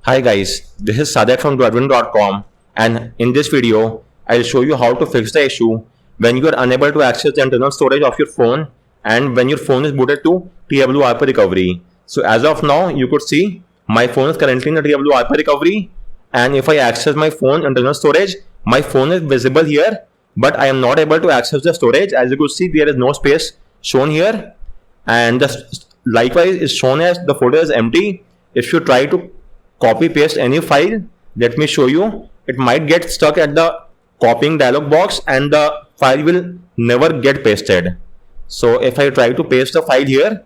Hi guys, this is Sadak from TWRP and in this video, I'll show you how to fix the issue when you are unable to access the internal storage of your phone and when your phone is booted to TWRP recovery. So as of now, you could see my phone is currently in the TWRP recovery, and if I access my phone internal storage, my phone is visible here, but I am not able to access the storage. As you could see, there is no space shown here, and likewise is shown as the folder is empty. If you try to copy paste any file, let me show you, it might get stuck at the copying dialog box and the file will never get pasted. So if I try to paste the file here,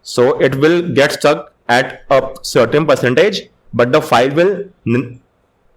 so it will get stuck at a certain percentage, but the file will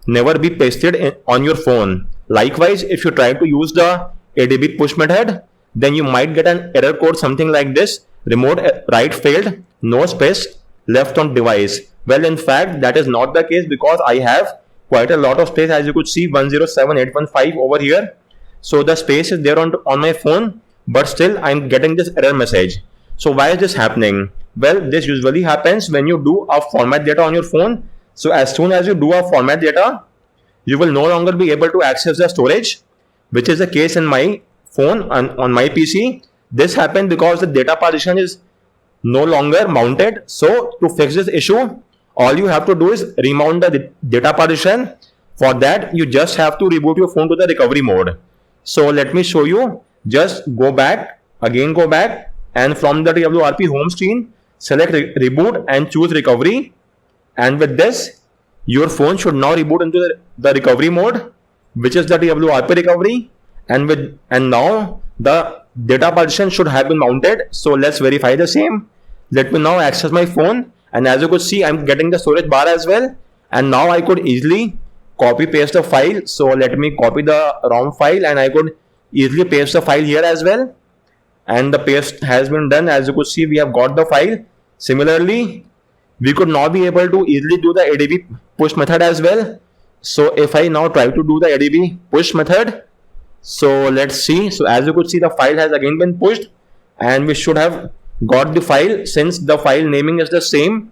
never be pasted on your phone. Likewise, if you try to use the ADB push method, then you might get an error code something like this: remote write failed, no space left on device. Well, in fact, that is not the case because I have quite a lot of space. As you could see, 107815 over here. So the space is there on my phone, but still I'm getting this error message. So why is this happening? Well, this usually happens when you do a format data on your phone. So as soon as you do a format data, you will no longer be able to access the storage, which is the case in my phone and on my PC. This happened because the data partition is no longer mounted. So to fix this issue, all you have to do is remount the data partition. For that, you just have to reboot your phone to the recovery mode. So let me show you. Just go back, and from the TWRP home screen, select reboot and choose recovery. And with this, your phone should now reboot into the recovery mode, which is the TWRP recovery. And now the data partition should have been mounted. So let's verify the same. Let me now access my phone, and as you could see, I'm getting the storage bar as well. And now I could easily copy paste the file. So let me copy the ROM file, and I could easily paste the file here as well. And the paste has been done. As you could see, we have got the file. Similarly, we could now be able to easily do the ADB push method as well. So if I now try to do the ADB push method, so let's see. So as you could see, the file has again been pushed, and we should have got the file. Since the file naming is the same,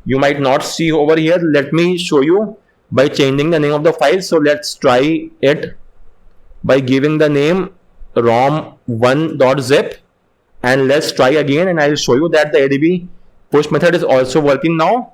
you might not see over here. Let me show you by changing the name of the file. So let's try it by giving the name rom1.zip, and let's try again, and I'll show you that the ADB push method is also working now.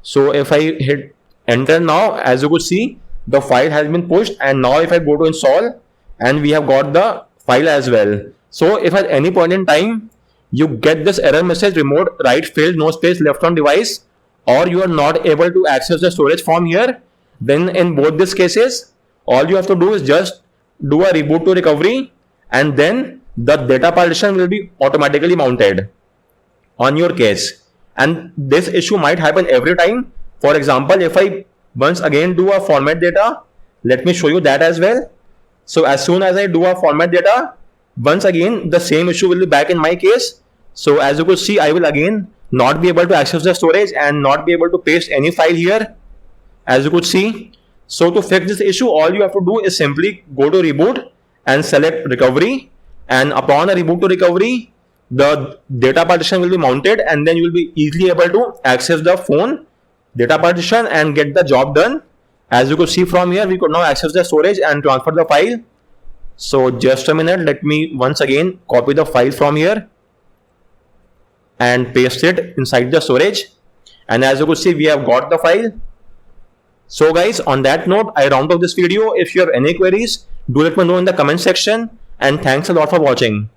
So if I hit enter now, as you could see, the file has been pushed, and now if I go to install, and we have got the file as well. So if at any point in time you get this error message, remote write failed, no space left on device, or you are not able to access the storage from here, then in both these cases, all you have to do is just do a reboot to recovery, and then the data partition will be automatically mounted on your case. And this issue might happen every time. For example, if I once again do a format data, let me show you that as well. So as soon as I do a format data, once again the same issue will be back in my case. So as you could see, I will again not be able to access the storage and not be able to paste any file here, as you could see. So to fix this issue, all you have to do is simply go to reboot and select recovery, and upon a reboot to recovery, the data partition will be mounted, and then you will be easily able to access the phone data partition and get the job done. As you could see from here, we could now access the storage and transfer the file. So just a minute, let me once again copy the file from here and paste it inside the storage. And as you could see, we have got the file. So guys, on that note, I round off this video. If you have any queries, do let me know in the comment section, and thanks a lot for watching.